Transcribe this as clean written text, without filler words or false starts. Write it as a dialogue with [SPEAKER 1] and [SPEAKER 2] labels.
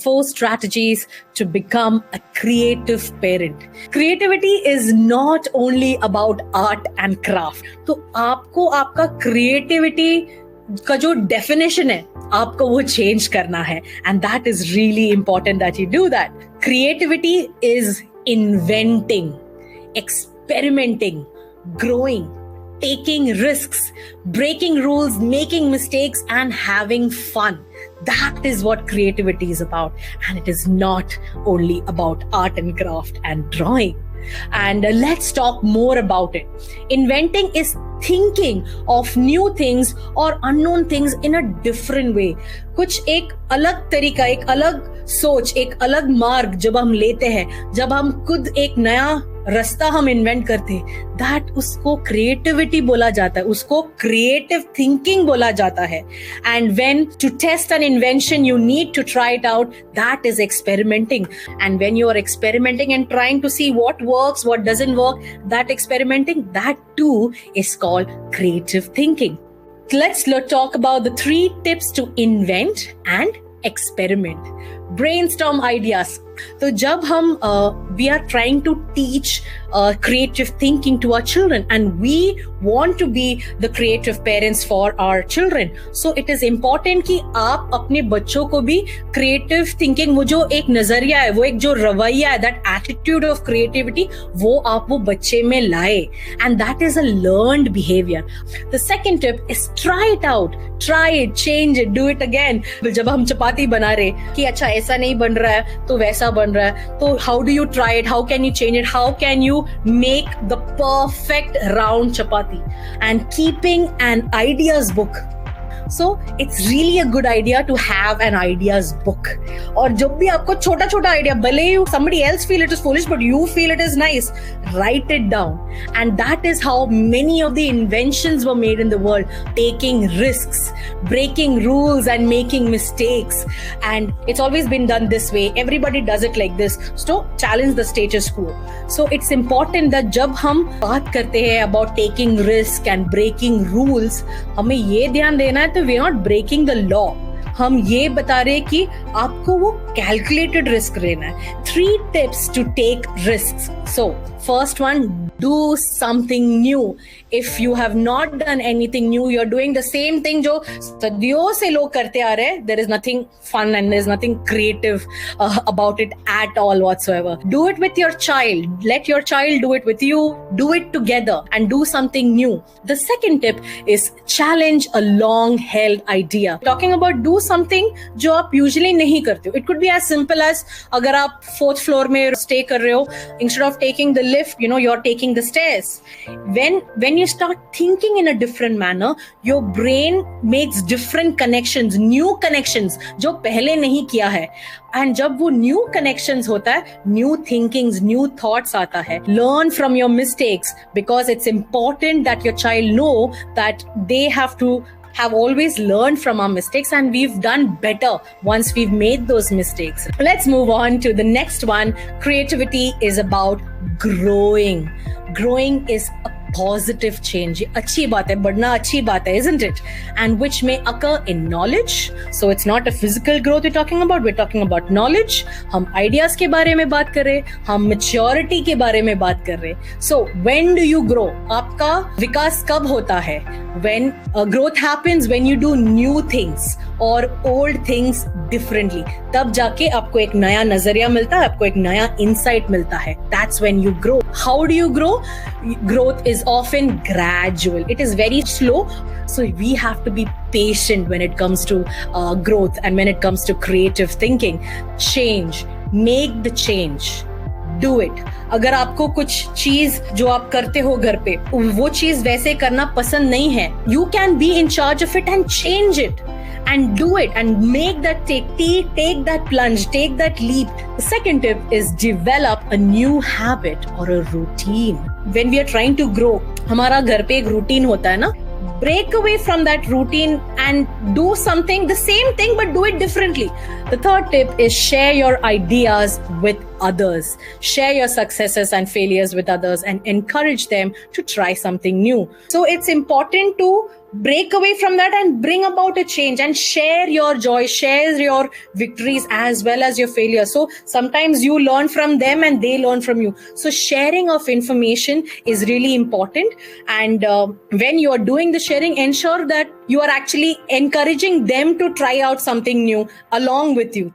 [SPEAKER 1] 4 strategies to become a creative parent. Creativity is not only about art and craft. तो आपको आपका creativity का जो definition है, आपको वो change करना है. And that is really important that you do that. Creativity is inventing, experimenting, growing, taking risks, breaking rules, making mistakes, and having fun. That is what creativity is about. And it is not only about art and craft and drawing. And let's talk more about it. Inventing is thinking of new things or unknown things in a different way. कुछ एक अलग तरीका, एक अलग सोच, एक अलग मार्ग जब हम लेते हैं, जब हम खुद एक नया रास्ता हम इन्वेंट करते हैं, दैट उसको क्रिएटिविटी बोला जाता है, उसको क्रिएटिव थिंकिंग बोला जाता है. And when to test an invention you need to try it out, that is experimenting. And when you are experimenting and trying to see what works, what doesn't work, that experimenting, that too is called creative thinking. Let's talk about the 3 tips to invent and experiment. Brainstorm ideas. तो जब हम we are trying to teach creative thinking to our children and we want to be the creative parents for our children, so it is important कि आप अपने बच्चों को भी creative thinking, वो जो एक नजरिया है, वो एक जो रवैया है, that attitude of creativity, वो आप वो बच्चे में लाए, and that is a learned behavior. The second tip is try it out, try it, change it, do it again. जब हम चपाती बना रहे कि अच्छा ऐसा नहीं बन रहा है तो वैसा बन रहा है, तो how do you try it, how can you change it, how can you make the perfect round chapati? And keeping an ideas book. So it's really a good idea to have an ideas book. और जब भी आपको छोटा छोटा idea, भले ही somebody else feel it is foolish but you feel it is nice, write it down. And that is how many of the inventions were made in the world, taking risks, breaking rules and making mistakes. And it's always been done this way, everybody does it like this, so challenge the status quo. So it's important that जब हम बात करते हैं about taking risk and breaking rules, हमें ये ध्यान देना है तो we are not breaking the law. हम ये बता रहे कि आपको वो calculated risk लेना है. 3 tips to take risks. So first one, do something new. If you have not done anything new, you're doing the same thing जो सदियों से लोग करते आ रहे हैं, there is nothing fun and there is nothing creative about it at all whatsoever. Do it with your child. Let your child do it with you. Do it together and do something new. The second tip is challenge a long-held idea. Talking about do something जो आप usually नहीं करते हो. It could be as simple as अगर आप 4th floor में stay कर रहे हो, instead of taking the lift, you're taking the stairs. When you start thinking in a different manner, your brain makes different connections, new connections जो पहले नहीं किया है. And जब वो new connections होता है, new thinkings, new thoughts आता है. Learn from your mistakes because it's important that your child know that they have always learned from our mistakes and we've done better once we've made those mistakes. Let's move on to the next one. Creativity is about growing. Growing is a positive change. ये अच्छी बात है, बढ़ना अच्छी बात है, isn't it? And which may occur in knowledge. So it's not a physical growth we're talking about. We're talking about knowledge. हम ideas के बारे में बात कर रहे हैं, हम maturity के बारे में बात कर रहे हैं. So when do you grow? आपका विकास कब होता है? When growth happens when you do new things or old things differently. तब जाके आपको एक नया नजरिया मिलता है, आपको एक नया insight मिलता है. That's when you grow. How do you grow? Growth is often gradual. It is very slow. So we have to be patient when it comes to growth and when it comes to creative thinking. Change. Make the change. Do it. अगर आपको कुछ चीज जो आप करते हो घर पे, वो चीज वैसे करना पसंद नहीं है, you can be in charge of it and change it. And do it and make that take that plunge, take that leap. The second tip is develop a new habit or a routine. When we are trying to grow, हमारा घर पे एक routine होता है ना, break away from that routine and do something, the same thing but do it differently. The third tip is share your ideas with others. Share your successes and failures with others and encourage them to try something new. So it's important to break away from that and bring about a change and share your joy, share your victories as well as your failures. So sometimes you learn from them and they learn from you. So sharing of information is really important. And when you are doing the sharing, ensure that you are actually encouraging them to try out something new along with you.